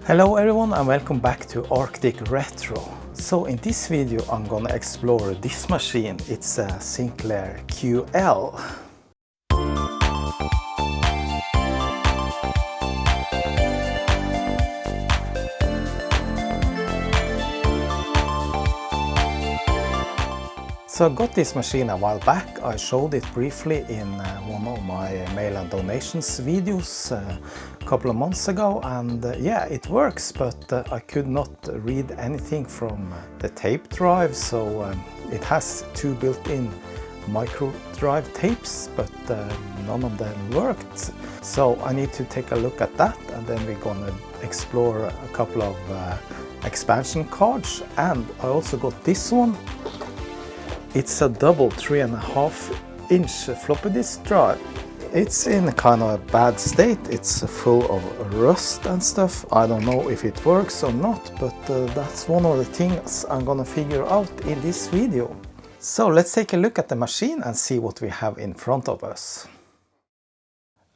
Hello everyone and welcome back to Arctic Retro. So in this video I'm gonna explore this machine. It's a SINCLAIR QL. So I got this machine a while back. I showed it briefly in one of my mail and donations videos a couple of months ago, and yeah, it works, but I could not read anything from the tape drive. So it has two built-in microdrive tapes, but none of them worked. So I need to take a look at that, and then we're gonna explore a couple of expansion cards. And I also got this one. It's a double 3.5-inch floppy disk drive. It's in kind of a bad state. It's full of rust and stuff. I don't know if it works or not, but that's one of the things I'm gonna figure out in this video. So let's take a look at the machine and see what we have in front of us.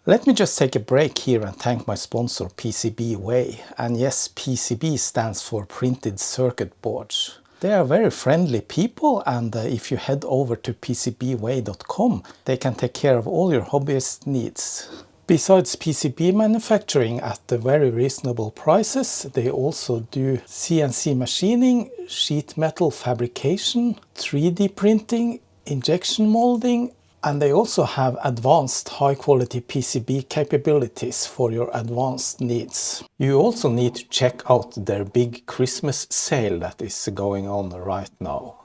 Let me just take a break here and thank my sponsor PCBWay. And yes, PCB stands for printed circuit boards. They are very friendly people, and if you head over to PCBWay.com, they can take care of all your hobbyist needs. Besides PCB manufacturing at very reasonable prices, they also do CNC machining, sheet metal fabrication, 3D printing, injection molding, and they also have advanced high-quality PCB capabilities for your advanced needs. You also need to check out their big Christmas sale that is going on right now.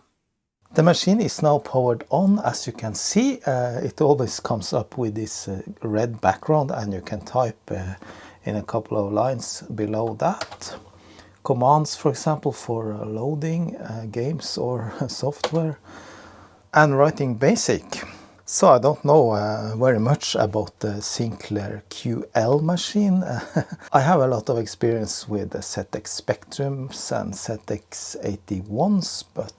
The machine is now powered on. As you can see, it always comes up with this red background, and you can type in a couple of lines below that. Commands, for example, for loading games or software, and writing BASIC. So I don't know very much about the SINCLAIR QL machine. I have a lot of experience with the ZX Spectrums and ZX81s, but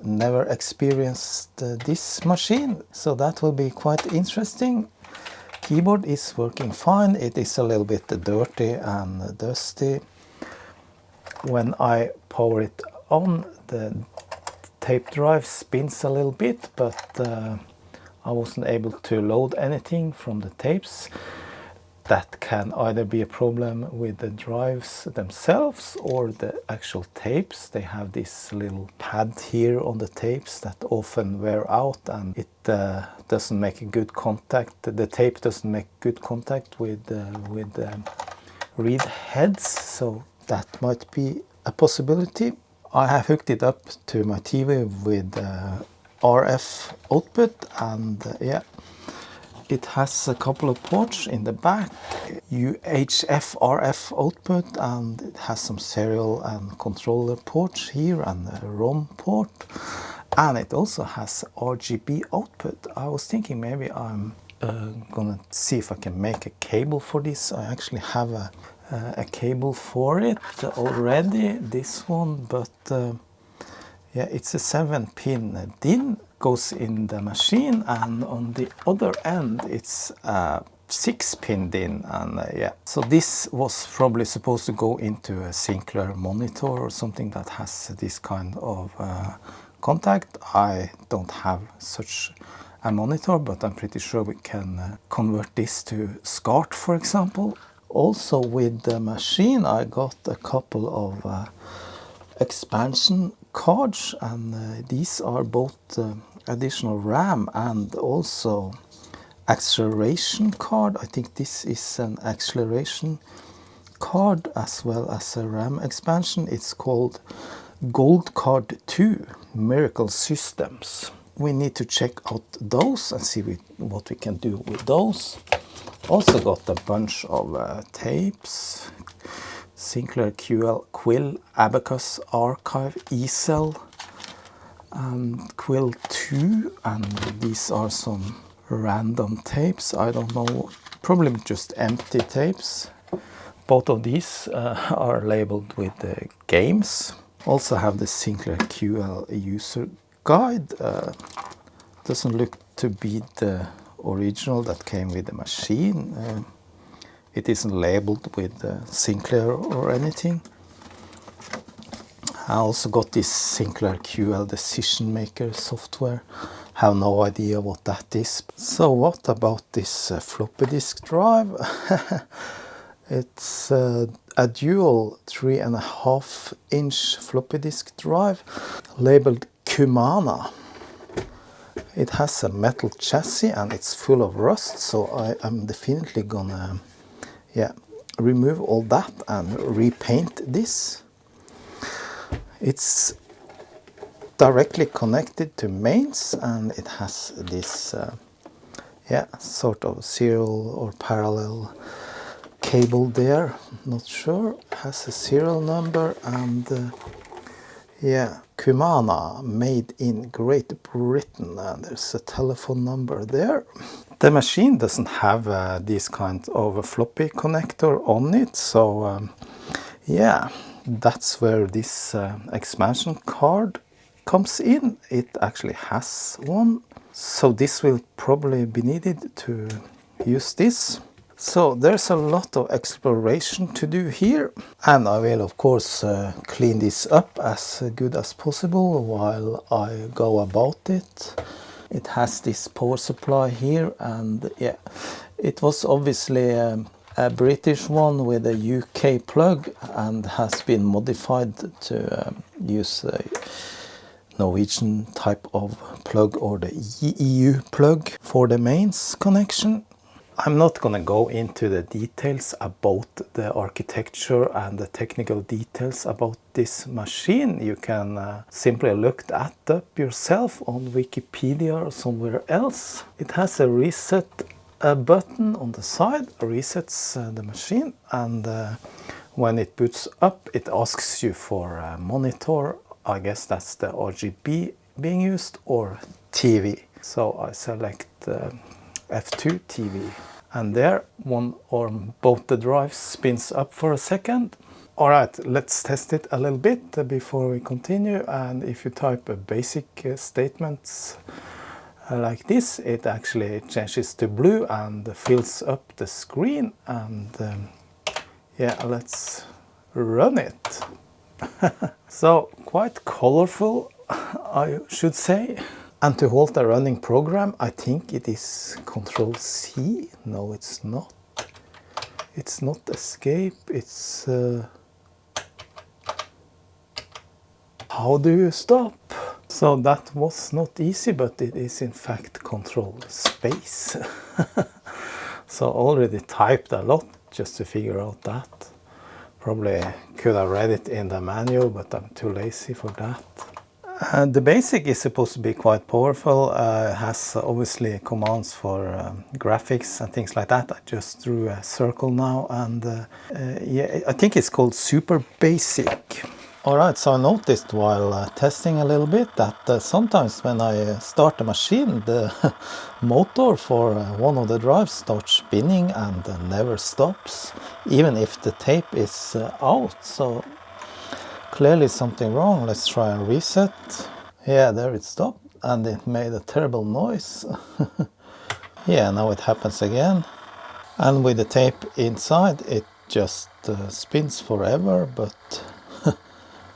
never experienced this machine. So that will be quite interesting. Keyboard is working fine. It is a little bit dirty and dusty. When I power it on, the tape drive spins a little bit, but I wasn't able to load anything from the tapes. That can either be a problem with the drives themselves or the actual tapes. They have this little pad here on the tapes that often wear out, and it doesn't make a good contact. The tape doesn't make good contact with the read heads, so that might be a possibility. I have hooked it up to my TV with RF output, and yeah, it has a couple of ports in the back, UHF RF output, and it has some serial and controller ports here and a ROM port, and it also has RGB output. I was thinking maybe I'm gonna see if I can make a cable for this. I actually have a cable for it already, this one, but yeah, it's a 7-pin DIN, goes in the machine, and on the other end it's a 6-pin DIN, and yeah. So this was probably supposed to go into a SINCLAIR monitor or something that has this kind of contact. I don't have such a monitor, but I'm pretty sure we can convert this to SCART, for example. Also with the machine I got a couple of expansion cards, and these are both additional RAM and also acceleration card. I think this is an acceleration card as well as a RAM expansion. It's called Gold Card 2 Miracle Systems. We need to check out those and see what we can do with those. Also got a bunch of tapes. SINCLAIR QL, Quill, Abacus, Archive, eCell, and Quill 2, and these are some random tapes. I don't know, probably just empty tapes. Both of these are labeled with games. Also have the SINCLAIR QL user guide. Doesn't look to be the original that came with the machine. It isn't labeled with SINCLAIR or anything. I also got this SINCLAIR QL decision maker software. Have no idea what that is. So what about this floppy disk drive? It's a dual 3.5-inch floppy disk drive labeled Kumana. It has a metal chassis and it's full of rust, so I'm definitely gonna remove all that and repaint this. It's directly connected to mains and it has this sort of serial or parallel cable there. Not sure. It has a serial number and Kumana, made in Great Britain, and there's a telephone number there. The machine doesn't have this kind of floppy connector on it, so that's where this expansion card comes in. It actually has one, so this will probably be needed to use this. So there's a lot of exploration to do here, and I will of course clean this up as good as possible while I go about it. It has this power supply here, and it was obviously a British one with a UK plug and has been modified to use a Norwegian type of plug or the EU plug for the mains connection. I'm not going to go into the details about the architecture and the technical details about this machine. You can simply look that up yourself on Wikipedia or somewhere else. It has a reset button on the side, resets the machine, and when it boots up it asks you for a monitor. I guess that's the RGB being used, or TV. So I select F2 TV, and there one or both the drives spins up for a second. Alright, let's test it a little bit before we continue, and if you type a basic statements like this, it actually changes to blue and fills up the screen, and let's run it. So quite colorful, I should say. And to halt a running program, I think it is Control C. No, it's not. It's not escape. It's how do you stop? So that was not easy, but it is in fact Control space. So already typed a lot just to figure out that. Probably could have read it in the manual, but I'm too lazy for that. The basic is supposed to be quite powerful. It has obviously commands for graphics and things like that. I just drew a circle now, and I think it's called Super Basic. Alright, so I noticed while testing a little bit that sometimes when I start the machine, the motor for one of the drives starts spinning and never stops, even if the tape is out. So clearly something wrong. Let's try and reset. Yeah, there it stopped, and it made a terrible noise. Yeah, now it happens again. And with the tape inside, it just spins forever, but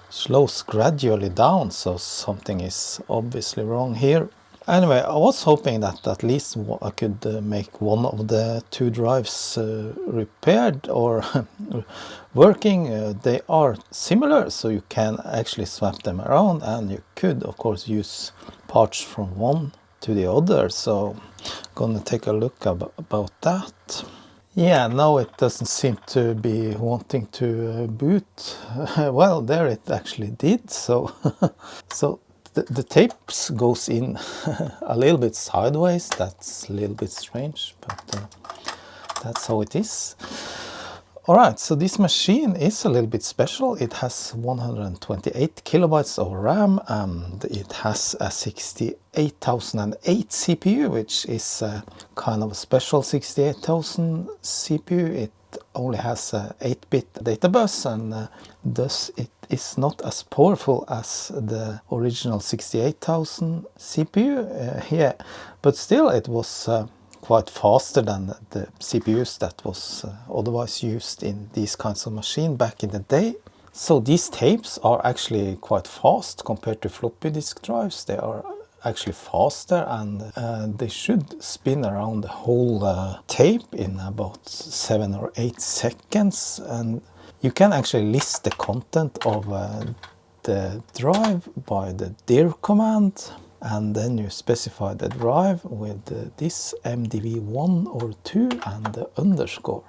slows gradually down, so something is obviously wrong here. Anyway, I was hoping that at least I could make one of the two drives repaired or working. They are similar, so you can actually swap them around, and you could of course use parts from one to the other. So I'm gonna take a look about that. Yeah, now it doesn't seem to be wanting to boot. Well, there it actually did. So so the tapes goes in a little bit sideways. That's a little bit strange, but that's how it is. Alright, so this machine is a little bit special. It has 128 kilobytes of RAM and it has a 68008 CPU, which is a kind of a special 68000 CPU. It only has a 8-bit data bus and thus it is not as powerful as the original 68000 CPU here, but still it was quite faster than the CPUs that was otherwise used in these kinds of machine back in the day. So these tapes are actually quite fast compared to floppy disk drives. They are actually faster and they should spin around the whole tape in about 7 or 8 seconds. And you can actually list the content of the drive by the dir command. And then you specify the drive with this MDV1 or 2 and the underscore.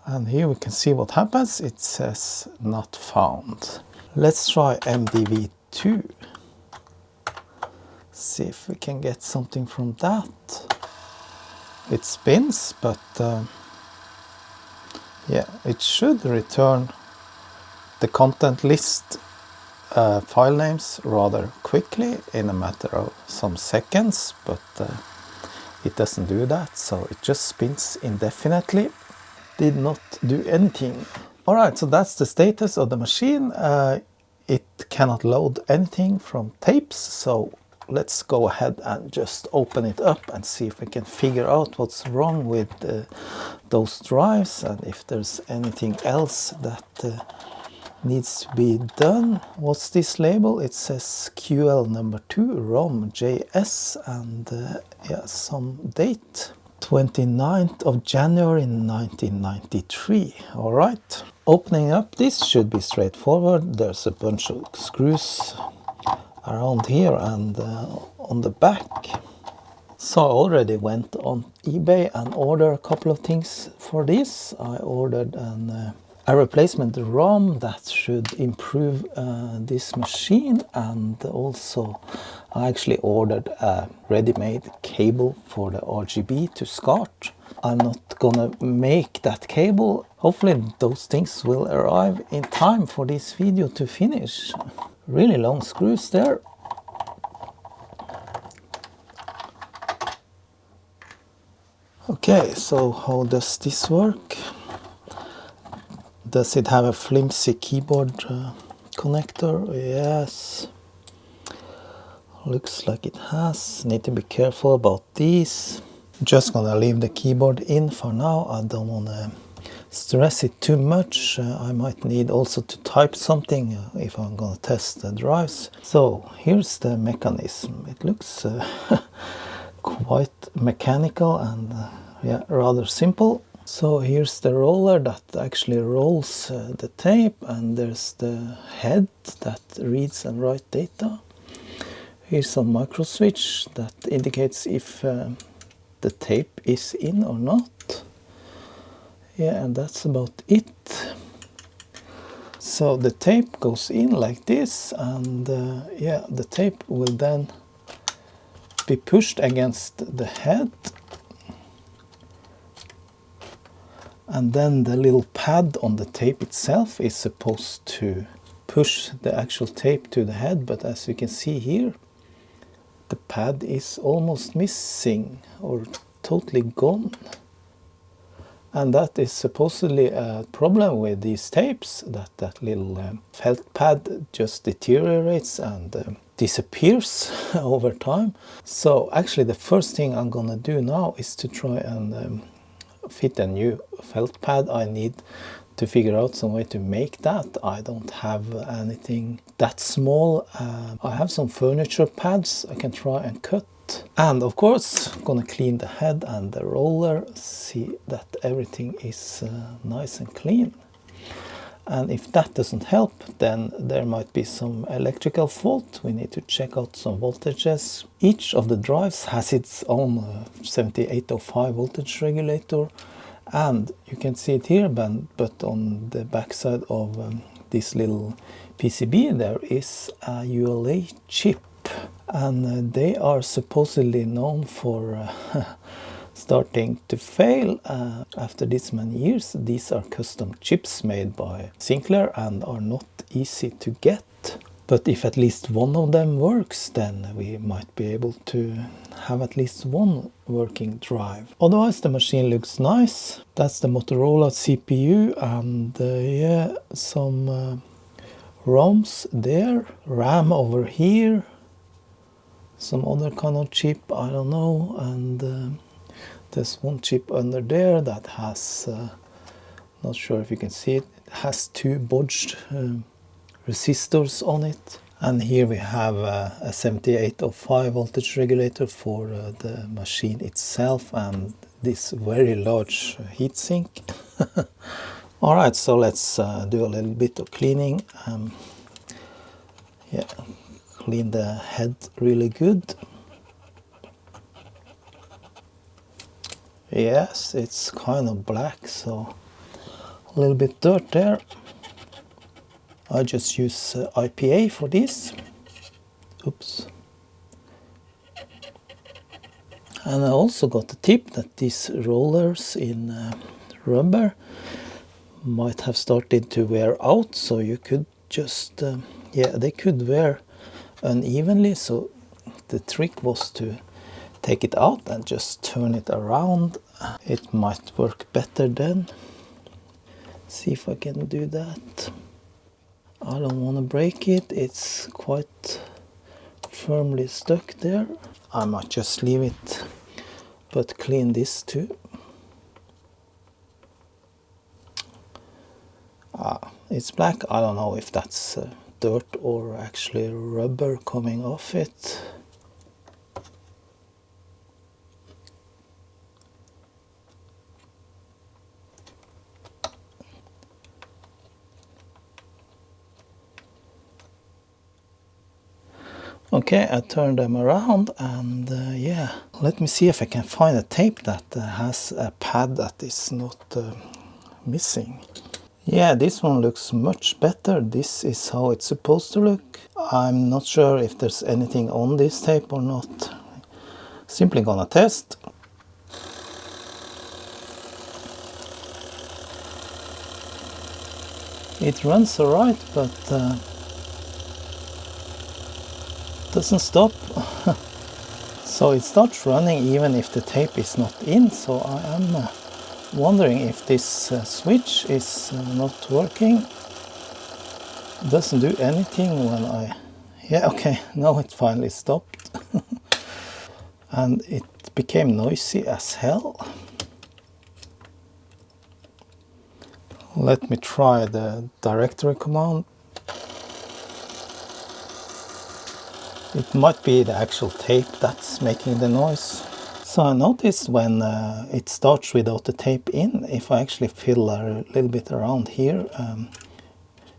And here we can see what happens. It says not found. Let's try MDV2. See if we can get something from that. It spins, but yeah, it should return the content list file names rather quickly in a matter of some seconds, but it doesn't do that, so it just spins indefinitely. Did not do anything. Alright, so that's the status of the machine. It cannot load anything from tapes, so let's go ahead and just open it up and see if we can figure out what's wrong with those drives and if there's anything else that needs to be done. What's this label? It says QL number 2 ROM JS and yeah, some date 29th of January 1993. All right, opening up this should be straightforward. There's a bunch of screws around here and on the back. So I already went on eBay and ordered a couple of things for this. I ordered a replacement ROM that should improve this machine, and also I actually ordered a ready-made cable for the RGB to SCART. I'm not gonna make that cable. Hopefully those things will arrive in time for this video to finish. Really long screws there. Okay, so how does this work? Does it have a flimsy keyboard connector? Yes. Looks like it has. Need to be careful about these. Just gonna leave the keyboard in for now. I don't wanna stress it too much. I might need also to type something if I'm gonna test the drives. So here's the mechanism. It looks quite mechanical and yeah, rather simple. So here's the roller that actually rolls the tape, and there's the head that reads and writes data. Here's some micro switch that indicates if the tape is in or not. Yeah, and that's about it. So the tape goes in like this, and yeah, the tape will then be pushed against the head. And then the little pad on the tape itself is supposed to push the actual tape to the head, but as you can see here, the pad is almost missing or totally gone. And that is supposedly a problem with these tapes, that little felt pad just deteriorates and disappears over time. So actually the first thing I'm gonna do now is to try and fit a new felt pad. I need to figure out some way to make that. I don't have anything that small. I have some furniture pads I can try and cut. And of course, I'm gonna clean the head and the roller, see that everything is nice and clean. And if that doesn't help, then there might be some electrical fault. We need to check out some voltages. Each of the drives has its own 7805 voltage regulator. And you can see it here, but on the backside of this little PCB, there is a ULA chip. And they are supposedly known for starting to fail after this many years. These are custom chips made by Sinclair and are not easy to get. But if at least one of them works, then we might be able to have at least one working drive. Otherwise, the machine looks nice. That's the Motorola CPU, and yeah, some ROMs there, RAM over here, some other kind of chip, I don't know, and there's one chip under there that has, not sure if you can see it, it has two bodged resistors on it. And here we have a 7805 voltage regulator for the machine itself and this very large heatsink. Alright, so let's do a little bit of cleaning. Yeah, clean the head really good. Yes, it's kind of black, so a little bit dirt there. I just use IPA for this. Oops. And I also got the tip that these rollers in rubber might have started to wear out, so you could just, yeah, they could wear unevenly, so the trick was to take it out and just turn it around. It might work better then. See if I can do that. I don't want to break it, it's quite firmly stuck there. I might just leave it, but clean this too. It's black, I don't know if that's dirt or actually rubber coming off it. Okay, I turned them around and yeah, let me see if I can find a tape that has a pad that is not missing. Yeah, this one looks much better. This is how it's supposed to look. I'm not sure if there's anything on this tape or not. Simply gonna test. It runs alright, but doesn't stop. So it starts running even if the tape is not in, so I am wondering if this switch is not working. Doesn't do anything when I... Yeah, okay, now it finally stopped. And it became noisy as hell. Let me try the directory command. It might be the actual tape that's making the noise. So I noticed when it starts without the tape in, if I actually fiddle a little bit around here,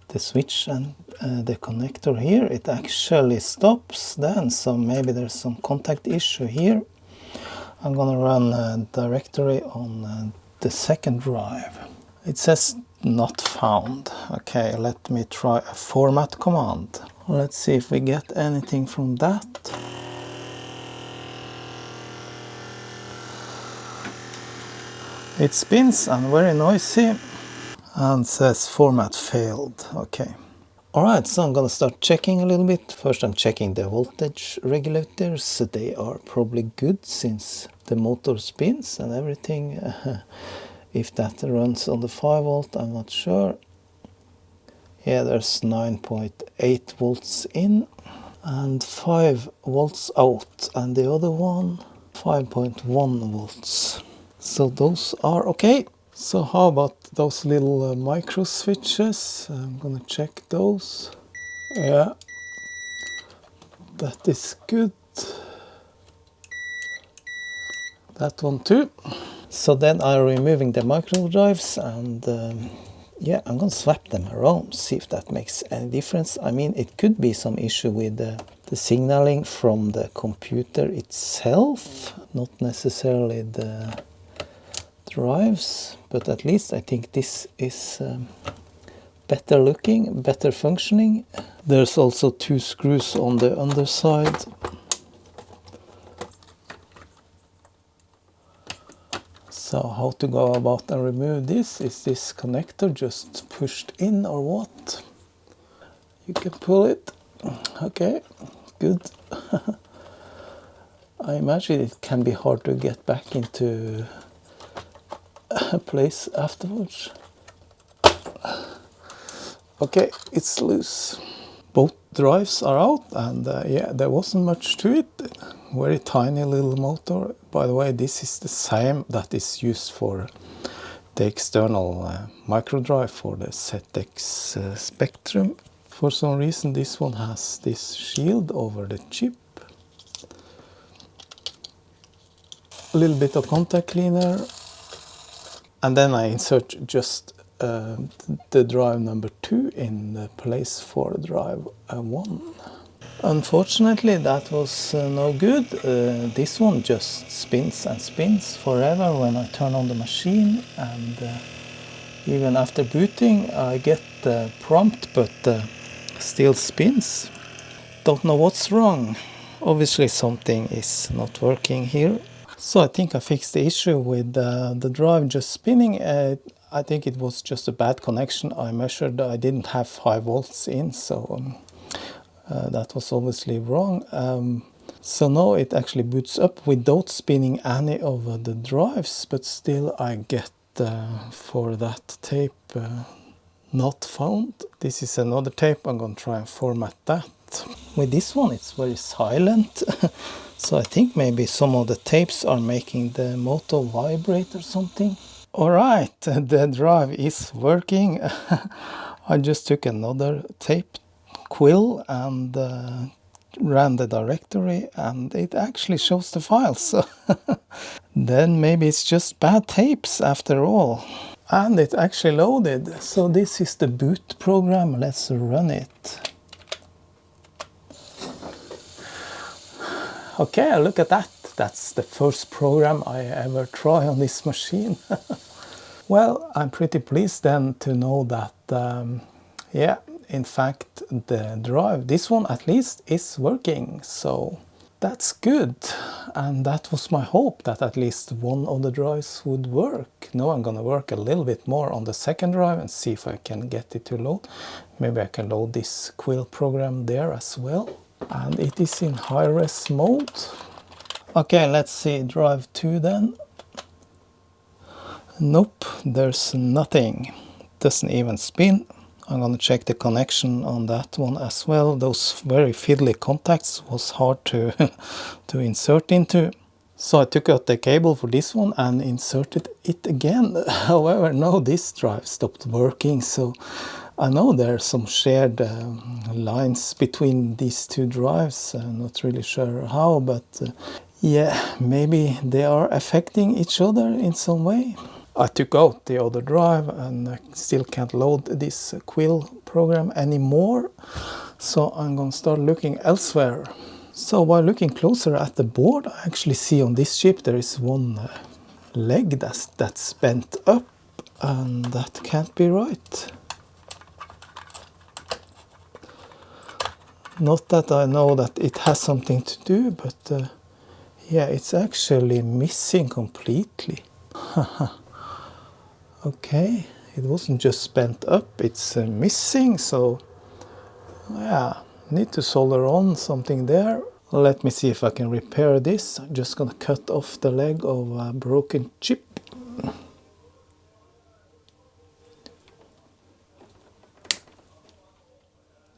the switch and the connector here, it actually stops then, so maybe there's some contact issue here. I'm gonna run a directory on the second drive. It says not found. Okay, let me try a format command. Let's see if we get anything from that. It spins and very noisy and says format failed. Okay. Alright, so I'm gonna start checking a little bit. First I'm checking the voltage regulators. They are probably good since the motor spins and everything. If that runs on the 5 volt, I'm not sure. Yeah, there's 9.8 volts in and 5 volts out, and the other one 5.1 volts. So those are okay. So how about those little micro switches? I'm gonna check those. Yeah, that is good. That one too. So then I'm removing the microdrives and yeah, I'm gonna swap them around, see if that makes any difference. I mean, it could be some issue with the signaling from the computer itself, not necessarily the drives, but at least I think this is better looking, better functioning. There's also 2 screws on the underside. So how to go about and remove this? Is this connector just pushed in or what? You can pull it. Okay, good. I imagine it can be hard to get back into a place afterwards. Okay, it's loose. Both drives are out, and yeah, there wasn't much to it. Very tiny little motor. By the way, this is the same that is used for the external microdrive for the ZX Spectrum. For some reason this one has this shield over the chip. A little bit of contact cleaner, and then I insert just the drive number 2 in the place for drive 1. Unfortunately that was no good. This one just spins and spins forever when I turn on the machine, and even after booting I get the prompt, but still spins. Don't know what's wrong. Obviously something is not working here. So I think I fixed the issue with the drive just spinning. I think it was just a bad connection. I measured, I didn't have 5 volts in, so that was obviously wrong. So now it actually boots up without spinning any of the drives, but still I get for that tape not found. This is another tape. I'm going to try and format that. With this one it's very silent. So I think maybe some of the tapes are making the motor vibrate or something. Alright, the drive is working. I just took another tape quill and ran the directory, and it actually shows the files. Then maybe it's just bad tapes after all. And it actually loaded. So this is the boot program. Let's run it. Okay, look at that. That's the first program I ever try on this machine. Well, I'm pretty pleased then to know that, yeah, in fact, the drive, this one at least, is working. So that's good. And that was my hope, that at least one of the drives would work. Now I'm gonna work a little bit more on the second drive and see if I can get it to load. Maybe I can load this quill program there as well. And it is in high-res mode. Okay, let's see drive 2 then. Nope, there's nothing. Doesn't even spin. I'm gonna check the connection on that one as well. Those very fiddly contacts was hard to to insert into. So I took out the cable for this one and inserted it again. However, now this drive stopped working, so I know there are some shared lines between these two drives. I'm not really sure how, but yeah, maybe they are affecting each other in some way. I took out the other drive and I still can't load this quill program anymore. So I'm going to start looking elsewhere. So while looking closer at the board, I actually see on this chip there is one leg that's bent up, and that can't be right. Not that I know that it has something to do, but yeah, it's actually missing completely. Okay, it wasn't just bent up, it's missing, so yeah, need to solder on something there. Let me see if I can repair this. I'm just gonna cut off the leg of a broken chip.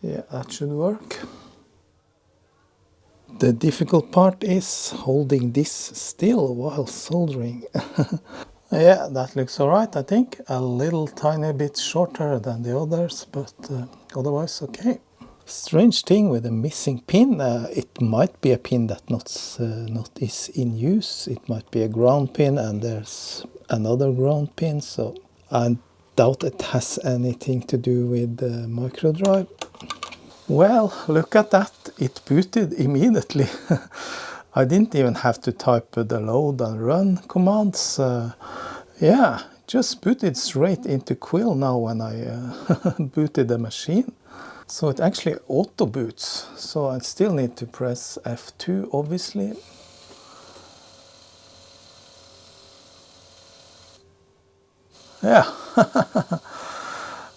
Yeah, that should work. The difficult part is holding this still while soldering. Yeah, that looks alright, I think. A little tiny bit shorter than the others, but otherwise okay. Strange thing with a missing pin. It might be a pin that not is in use. It might be a ground pin and there's another ground pin, so I doubt it has anything to do with the microdrive. Well, look at that. It booted immediately. I didn't even have to type the load and run commands. Yeah, just booted straight into Quill now when I booted the machine. So it actually auto boots. So I still need to press F2 obviously. Yeah.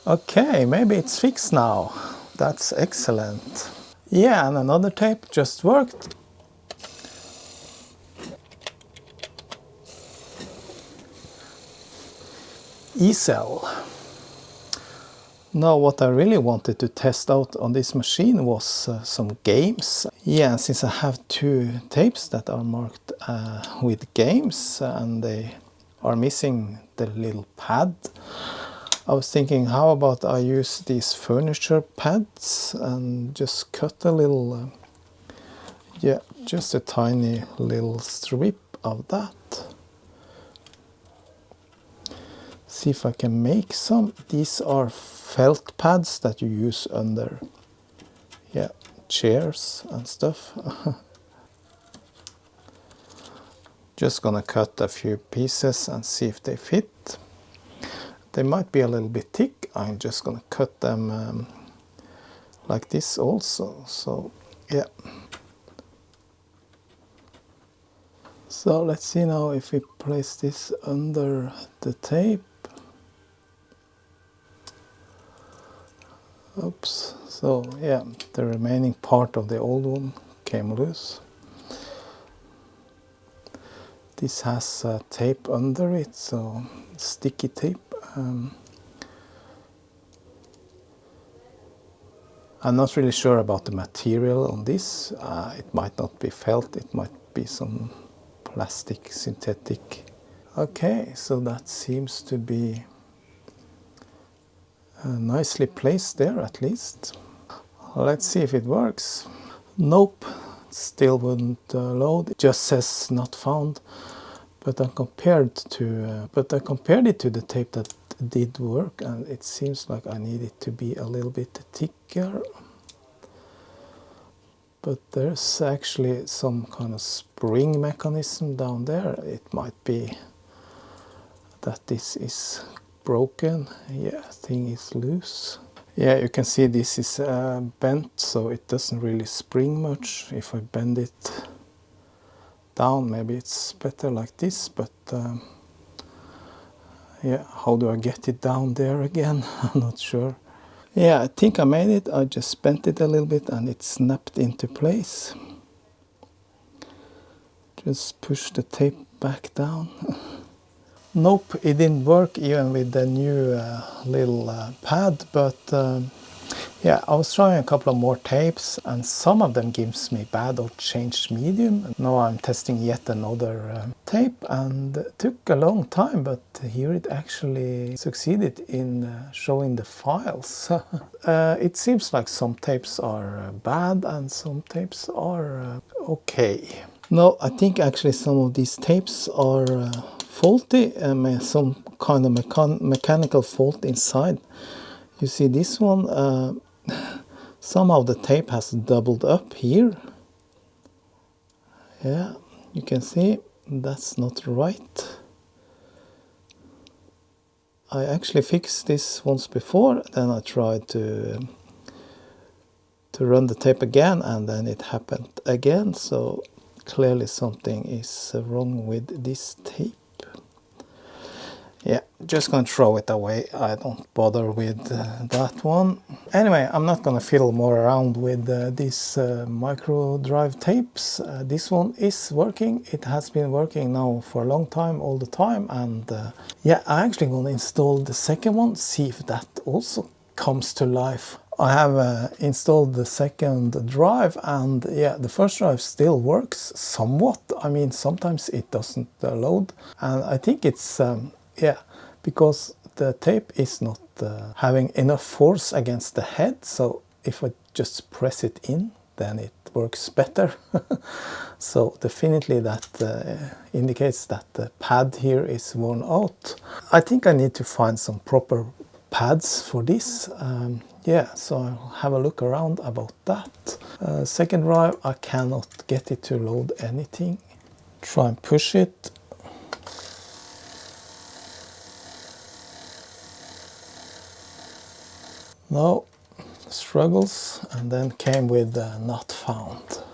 Okay, maybe it's fixed now. That's excellent. Yeah, and another tape just worked. E-cell. Now what I really wanted to test out on this machine was some games. Yeah, since I have two tapes that are marked with games and they are missing the little pad, I was thinking, how about I use these furniture pads and just cut a little, yeah, just a tiny little strip of that. See if I can make some. These are felt pads that you use under, yeah, chairs and stuff. Just gonna cut a few pieces and see if they fit. They might be a little bit thick. I'm just gonna cut them like this also. So yeah. So let's see now if we place this under the tape. Oops. So yeah, the remaining part of the old one came loose. This has tape under it, so sticky tape. I'm not really sure about the material on this. It might not be felt, it might be some plastic, synthetic. Okay, so that seems to be nicely placed there at least. Let's see if it works. Nope, still wouldn't load. It just says not found. But I compared it to the tape that did work, and it seems like I need it to be a little bit thicker. But there's actually some kind of spring mechanism down there. It might be that this is broken. Yeah, thing is loose. Yeah, you can see this is bent, so it doesn't really spring much. If I bend it down, maybe it's better like this, but yeah, how do I get it down there again? I'm not sure. Yeah, I think I made it. I just bent it a little bit and it snapped into place. Just push the tape back down. Nope, it didn't work even with the new little pad, but yeah, I was trying a couple of more tapes and some of them gives me bad or changed medium. Now I'm testing yet another tape, and it took a long time, but here it actually succeeded in showing the files. It seems like some tapes are bad and some tapes are okay. No, I think actually some of these tapes are faulty, some kind of mechanical fault inside. You see this one, somehow the tape has doubled up here. Yeah, you can see that's not right. I actually fixed this once before, then I tried to run the tape again, and then it happened again, so clearly something is wrong with this tape. Yeah, just gonna throw it away. I don't bother with that one. Anyway, I'm not gonna fiddle more around with these microdrive tapes. This one is working. It has been working now for a long time, all the time, and yeah, I'm actually gonna install the second one, see if that also comes to life. I have installed the second drive, and yeah, the first drive still works somewhat. I mean, sometimes it doesn't load, and I think it's yeah, because the tape is not having enough force against the head, so if I just press it in, then it works better. So definitely that indicates that the pad here is worn out. I think I need to find some proper pads for this. Yeah, so I'll have a look around about that. Second drive, I cannot get it to load anything. Try and push it. No, struggles, and then came with not found.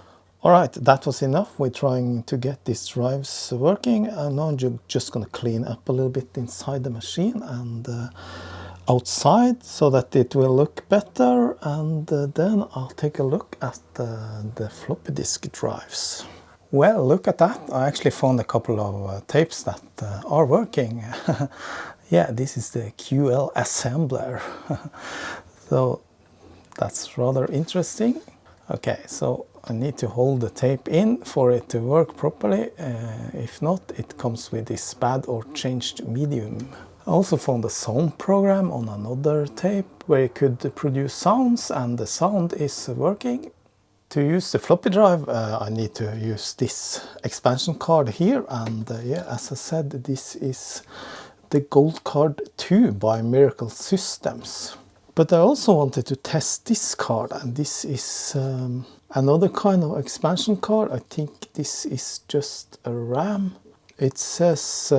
Alright, that was enough. We're trying to get these drives working, and now I'm just going to clean up a little bit inside the machine and outside so that it will look better, and then I'll take a look at the floppy disk drives. Well, look at that. I actually found a couple of tapes that are working. Yeah, this is the QL assembler. So that's rather interesting. Okay, so I need to hold the tape in for it to work properly. If not, it comes with this bad or changed medium. I also found a sound program on another tape where you could produce sounds, and the sound is working. To use the floppy drive, I need to use this expansion card here, and yeah, as I said, this is the Gold Card 2 by Miracle Systems. But I also wanted to test this card, and this is another kind of expansion card. I think this is just a RAM. It says,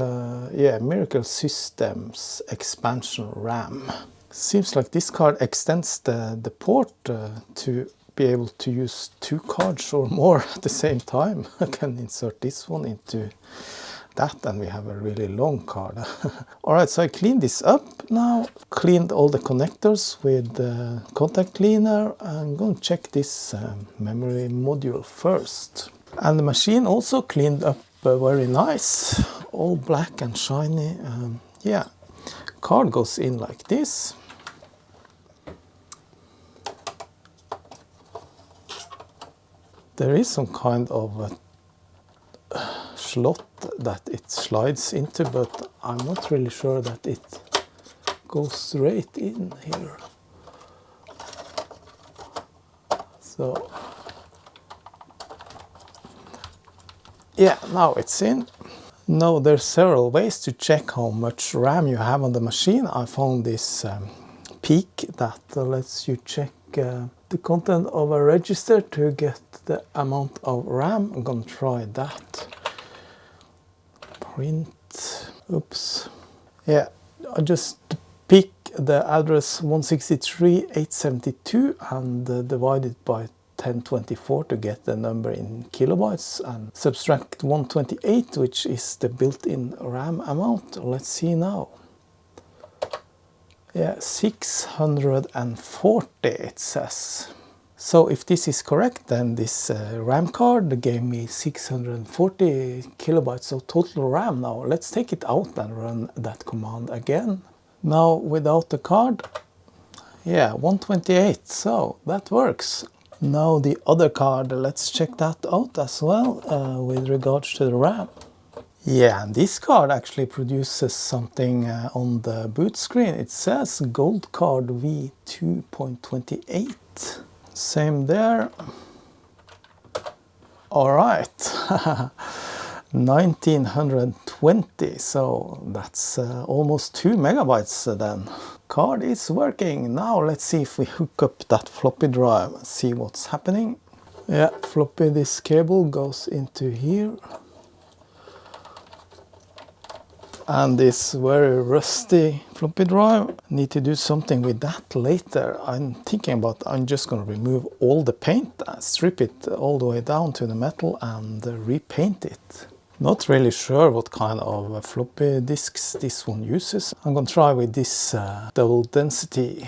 yeah, Miracle Systems expansion RAM. Seems like this card extends the port to be able to use 2 cards or more at the same time. I can insert this one into that, and we have a really long card. Alright, so I cleaned this up now, cleaned all the connectors with the contact cleaner. I'm going to check this memory module first. And the machine also cleaned up very nice, all black and shiny. Yeah, card goes in like this. There is some kind of slot that it slides into, but I'm not really sure that it goes straight in here. So yeah, now it's in. Now there's several ways to check how much RAM you have on the machine. I found this peak that lets you check the content of a register to get the amount of RAM. I'm gonna try that. Print, oops. Yeah, I just pick the address 163.872 and divide it by 1024 to get the number in kilobytes, and subtract 128, which is the built-in RAM amount. Let's see now. Yeah, 640 it says. So if this is correct, then this RAM card gave me 640 kilobytes of total RAM. Now let's take it out and run that command again. Now without the card, yeah, 128, so that works. Now the other card, let's check that out as well with regards to the RAM. Yeah, and this card actually produces something on the boot screen. It says Gold Card V2.28. Same there. All right, 1920, so that's almost 2 megabytes then. Card is working. Now let's see if we hook up that floppy drive and see what's happening. Yeah, floppy disk cable goes into here. And this very rusty floppy drive, need to do something with that later. I'm thinking about, I'm just going to remove all the paint, strip it all the way down to the metal and repaint it. Not really sure what kind of floppy disks this one uses. I'm going to try with this double density.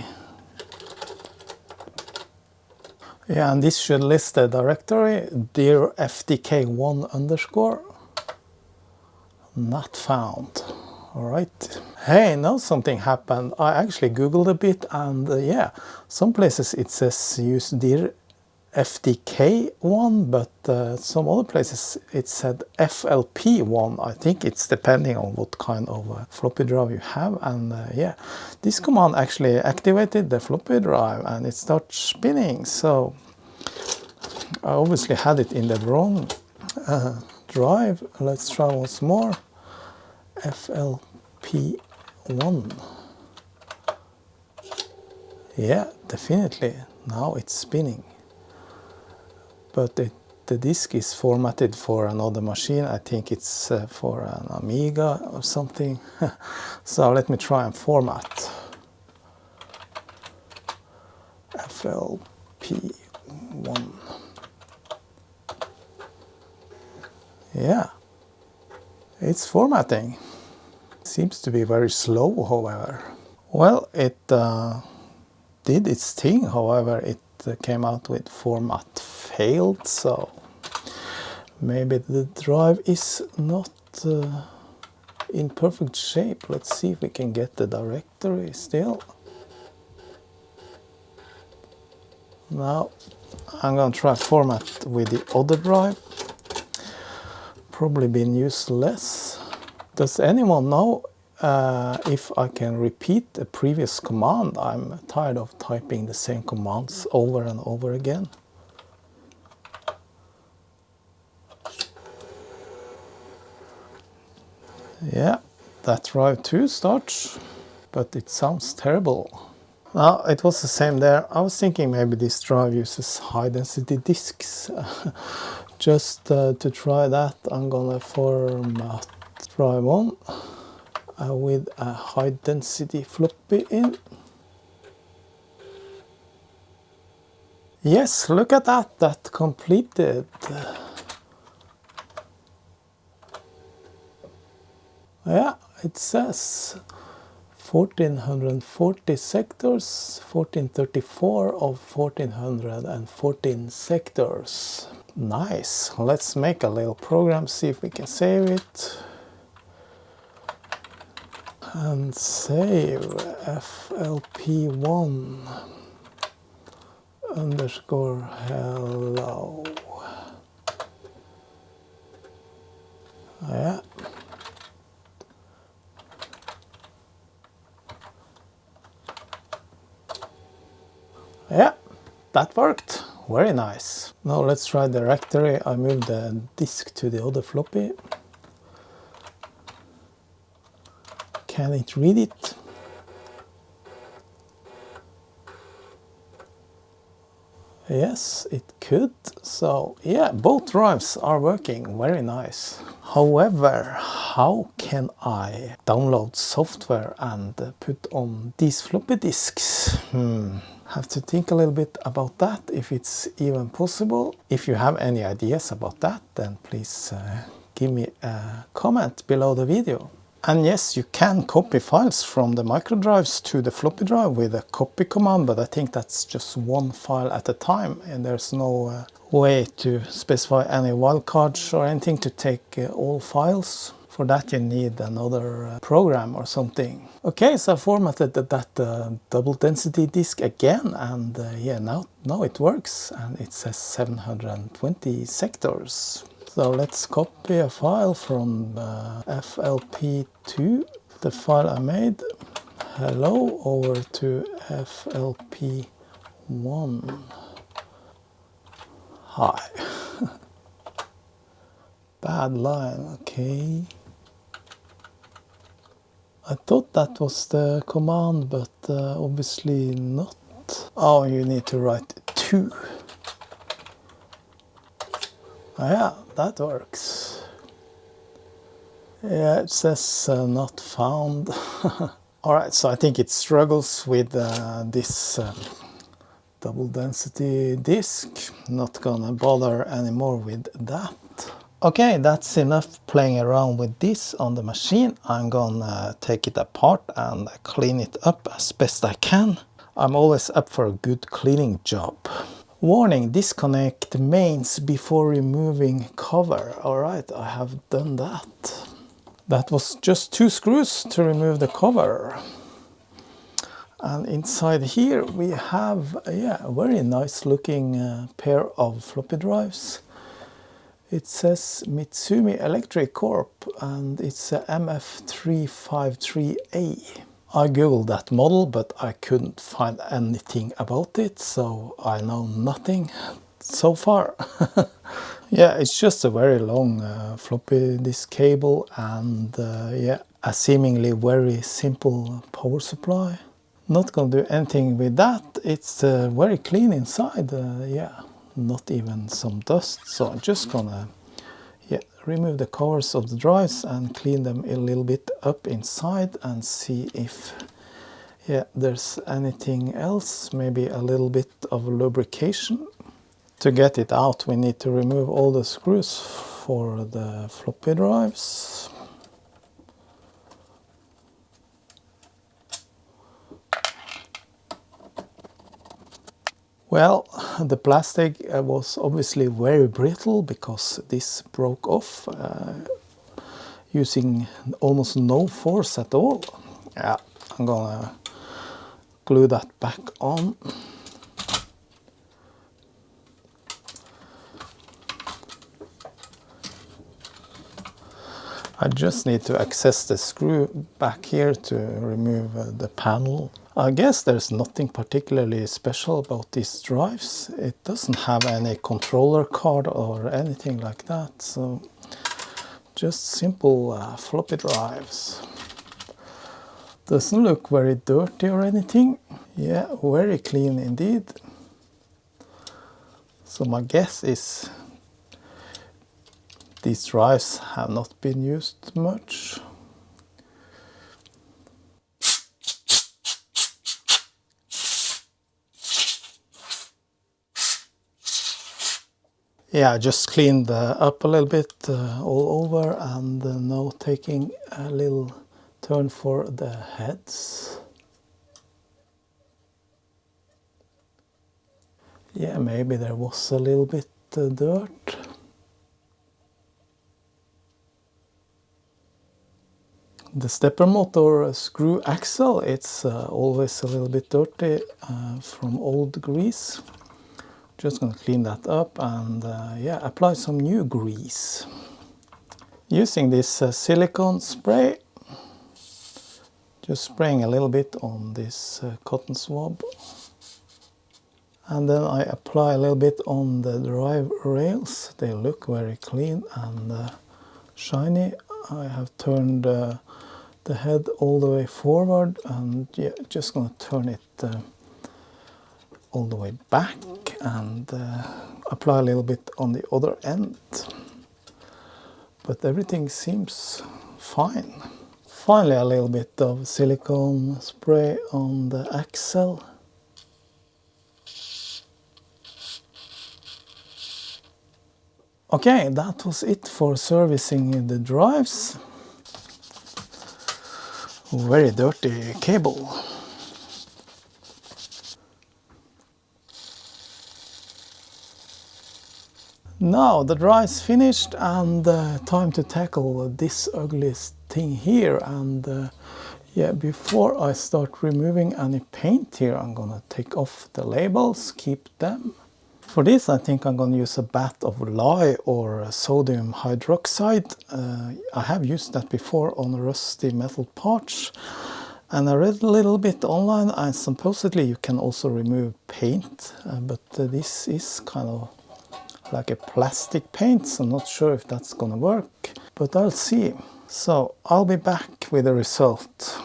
Yeah, and this should list the directory, dear fdk1 underscore. Not found. All right. Hey, now something happened. I actually Googled a bit, and yeah, some places it says use dir fdk1, but some other places it said flp1. I think it's depending on what kind of floppy drive you have. And yeah, this command actually activated the floppy drive and it starts spinning. So I obviously had it in the wrong drive. Let's try once more. flp1. Yeah, definitely. Now it's spinning. But the disk is formatted for another machine. I think it's for an Amiga or something. So let me try and format. flp1. Yeah, it's formatting. Seems to be very slow, however. Well, it did its thing, however, it came out with format failed, so maybe the drive is not in perfect shape. Let's see if we can get the directory still. Now I'm gonna try format with the other drive. Probably been used less. Does anyone know if I can repeat a previous command? I'm tired of typing the same commands over and over again. Yeah, that drive too starts, but it sounds terrible. Now, it was the same there. I was thinking maybe this drive uses high density disks. Just to try that, I'm gonna format drive 1 with a high density floppy in. Yes, look at that, that completed. Yeah, it says 1440 sectors, 1434 of 1414 sectors. Nice. Let's make a little program, see if we can save it. And save FLP1 underscore hello. Yeah. Yeah, that worked. Very nice. Now let's try the directory. I moved the disk to the other floppy. Can it read it? Yes, it could. So yeah, both drives are working very nice. However, how can I download software and put on these floppy disks? Have to think a little bit about that, if it's even possible. If you have any ideas about that, then please give me a comment below the video. And yes, you can copy files from the microdrives to the floppy drive with a copy command, but I think that's just one file at a time, and there's no way to specify any wildcards or anything to take all files. For that you need another program or something. Okay, so I formatted that double density disk again, and yeah, now it works, and it says 720 sectors. So let's copy a file from FLP2, the file I made, hello, over to FLP1. Hi. Bad line, okay. I thought that was the command, but obviously not. Oh, you need to write 2. Oh, yeah, that works. Yeah, it says not found. Alright, so I think it struggles with this double density disk. Not gonna bother anymore with that. Okay, that's enough playing around with this on the machine. I'm gonna take it apart and clean it up as best I can. I'm always up for a good cleaning job. Warning, disconnect mains before removing cover. Alright, I have done that. That was just 2 screws to remove the cover. And inside here we have a very nice looking pair of floppy drives. It says Mitsumi Electric Corp and it's a MF353A. I googled that model, but I couldn't find anything about it, so I know nothing so far. Yeah, it's just a very long floppy disk cable and a seemingly very simple power supply. Not gonna do anything with that. It's very clean inside, not even some dust, so I'm just gonna remove the covers of the drives and clean them a little bit up inside and see if there's anything else, maybe a little bit of lubrication. To get it out we need to remove all the screws for the floppy drives. Well, the plastic was obviously very brittle because this broke off using almost no force at all. Yeah, I'm gonna glue that back on. I just need to access the screw back here to remove the panel. I guess there's nothing particularly special about these drives. It doesn't have any controller card or anything like that, so just simple floppy drives. Doesn't look very dirty or anything. Yeah, very clean indeed. So my guess is these drives have not been used much. Yeah, I just cleaned up a little bit all over, and now taking a little turn for the heads. Yeah, maybe there was a little bit dirt. The stepper motor screw axle, it's always a little bit dirty from old grease. Just gonna clean that up and yeah, apply some new grease. Using this silicone spray, just spraying a little bit on this cotton swab. And then I apply a little bit on the drive rails. They look very clean and shiny. I have turned the head all the way forward, and yeah, just gonna turn it all the way back and apply a little bit on the other end. But everything seems fine. Finally, a little bit of silicone spray on the axle. Okay, that was it for servicing the drives. Very dirty cable. Now the drive's finished, and time to tackle this ugly thing here. And yeah, before I start removing any paint here, I'm gonna take off the labels, keep them. For this, I think I'm gonna use a bath of lye or sodium hydroxide. I have used that before on rusty metal parts. And I read a little bit online, and supposedly you can also remove paint, but this is kind of like a plastic paint, so I'm not sure if that's gonna work, but I'll see. So I'll be back with the result.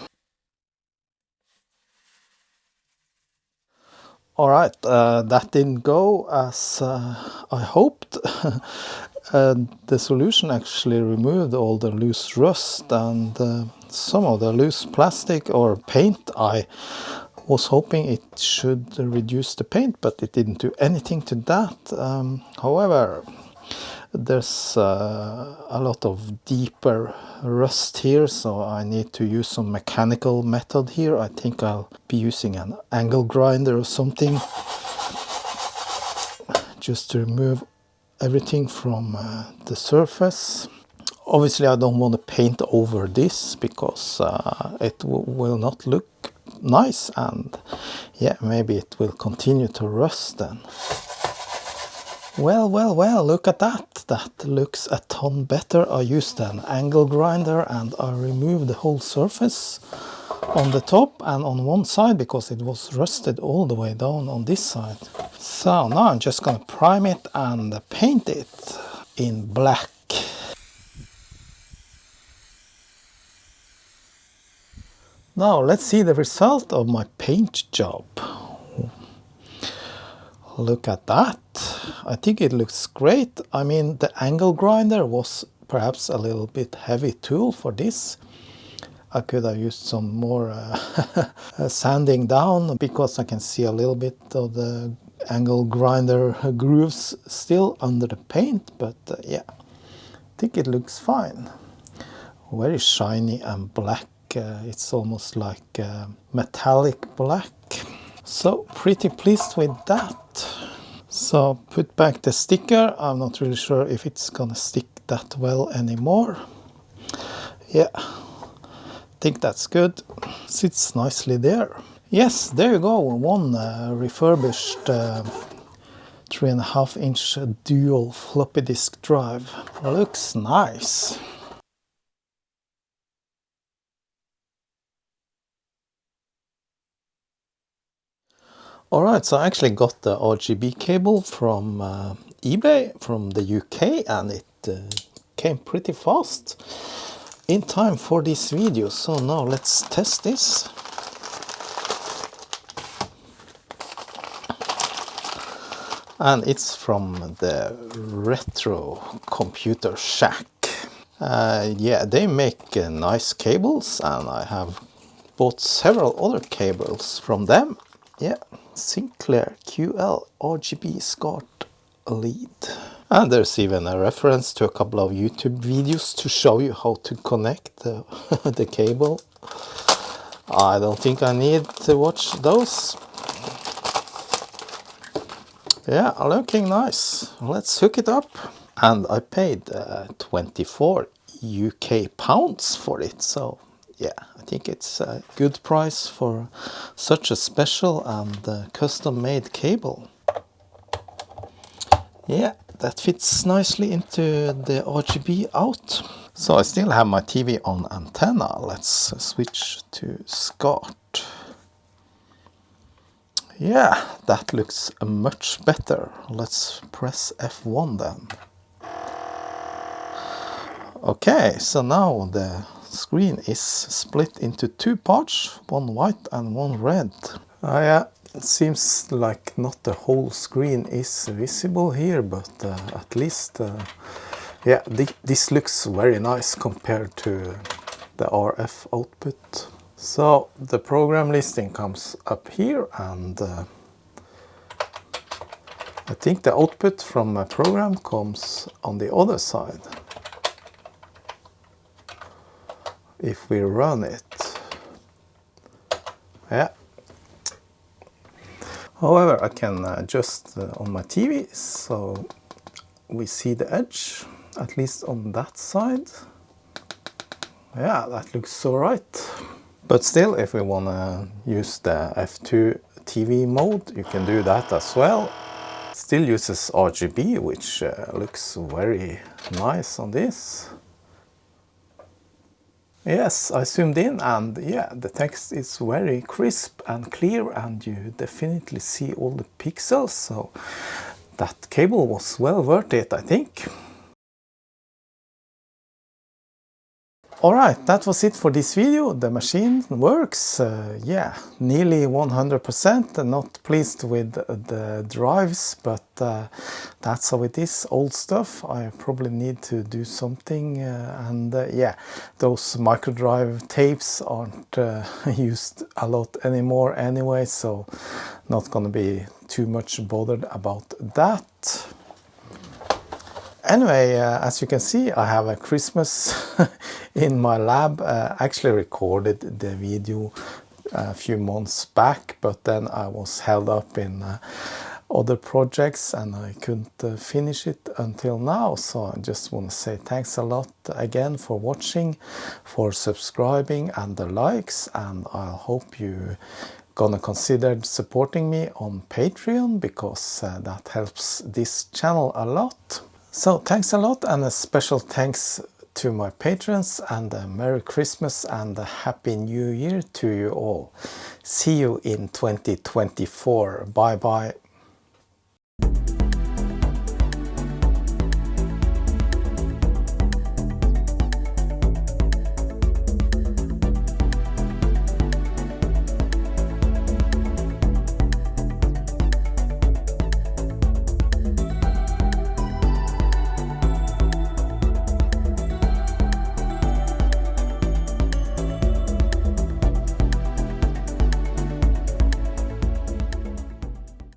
All right, that didn't go as I hoped. The solution actually removed all the loose rust and some of the loose plastic or paint. I was hoping it should reduce the paint, but it didn't do anything to that. However, there's a lot of deeper rust here, so I need to use some mechanical method here. I think I'll be using an angle grinder or something just to remove everything from the surface. Obviously I don't want to paint over this because it will not look nice, and yeah, maybe it will continue to rust then. Well, look at that. That looks a ton better. I used an angle grinder and I removed the whole surface on the top and on one side because it was rusted all the way down on this side. So now I'm just gonna prime it and paint it in black. Now let's see the result of my paint job. Look at that. I think it looks great. I mean, the angle grinder was perhaps a little bit heavy tool for this. I could have used some more sanding down because I can see a little bit of the angle grinder grooves still under the paint, but yeah, think it looks fine. Very shiny and black. It's almost like metallic black. So pretty pleased with that. So put back the sticker. I'm not really sure if it's gonna stick that well anymore. Yeah, I think that's good. Sits nicely there. Yes, there you go. One refurbished 3.5-inch dual floppy disk drive. Looks nice. Alright, so I actually got the RGB cable from eBay from the UK, and it came pretty fast in time for this video. So now let's test this. And it's from the Retro Computer Shack. Yeah, they make nice cables, and I have bought several other cables from them. Yeah, SINCLAIR QL RGB SCART lead. And there's even a reference to a couple of YouTube videos to show you how to connect the cable. I don't think I need to watch those. Yeah, looking nice. Let's hook it up. And I paid 24 UK pounds for it, so yeah, I think it's a good price for such a special and custom-made cable. Yeah, that fits nicely into the RGB out. So I still have my TV on antenna. Let's switch to SCART. Yeah, that looks much better. Let's press F1 then. Okay, so now the screen is split into two parts, one white and one red. Yeah, it seems like not the whole screen is visible here, but at least, yeah, this looks very nice compared to the RF output. So the program listing comes up here, and I think the output from my program comes on the other side. If we run it, yeah. However, I can adjust on my TV, so we see the edge, at least on that side. Yeah, that looks alright. But still, if we want to use the F2 TV mode, you can do that as well. Still uses RGB, which looks very nice on this. Yes, I zoomed in, and yeah, the text is very crisp and clear, and you definitely see all the pixels, so that cable was well worth it, I think. Alright, that was it for this video. The machine works, yeah, nearly 100%. Not pleased with the drives, but that's how it is. Old stuff. I probably need to do something, and yeah, those microdrive tapes aren't used a lot anymore anyway, so not gonna be too much bothered about that. Anyway, as you can see, I have a Christmas in my lab. Actually recorded the video a few months back, but then I was held up in other projects and I couldn't finish it until now. So I just want to say thanks a lot again for watching, for subscribing and the likes, and I hope you gonna consider supporting me on Patreon, because that helps this channel a lot. So thanks a lot, and a special thanks to my patrons, and a Merry Christmas and a Happy New Year to you all. See you in 2024. Bye bye.